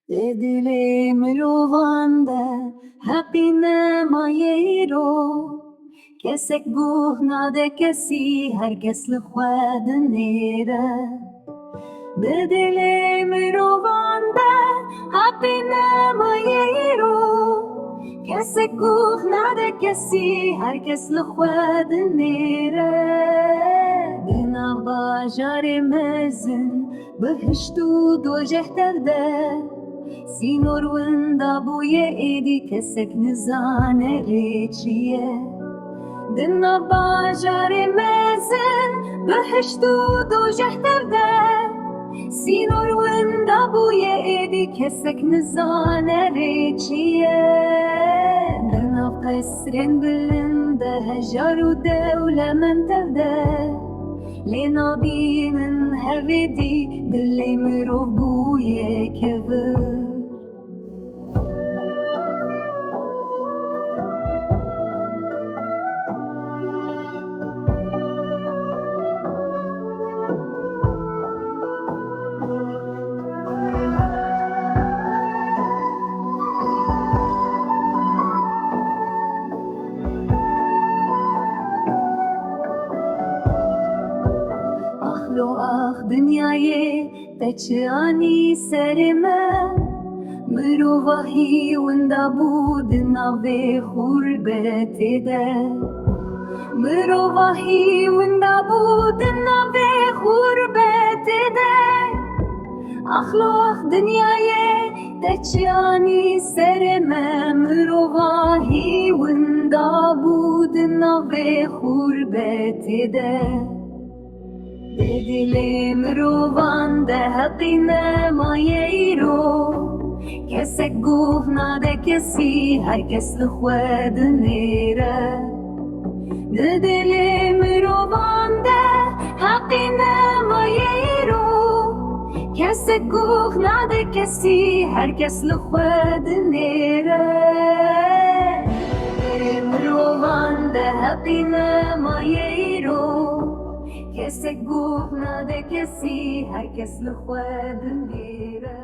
Dedile mirovanda hapine mayero kesek buhna de kesi herkes lixwed nêre Dedile mirovanda hapine mayero kesek buhna de kesi herkes lixwed nêre Dina bajarê mezin bihişt û dojeh tev de Sînor winda bûye êdî kesek nizane rê çi ye Dina bajarê mezin bihişt û dojeh tev de Sînor winda bûye êdî kesek nizane rê çi ye Di nav qesrên bilind de hejar û dewlemend tev de Lê nabînin hevê dî dilê mirov bûye kevir Lo ah dünyayê te çi anî serê me Mirova hî winda bû di navê xurbetê de Mirova hî winda bû di navê xurbetê de Lo ah dünyayê te çi anî serê me Mirova hî winda bû di navê xurbetê de Dedile mirovan de heqine mayero Kesek guhna de kesi herkes lixwed nêre Dedile mirovan de heqine mayero Kesek guhna de kesi herkes lixwed nêre Dedile mirovan de heqine mayero Kesek guhna de kesi herkes lixwed nêre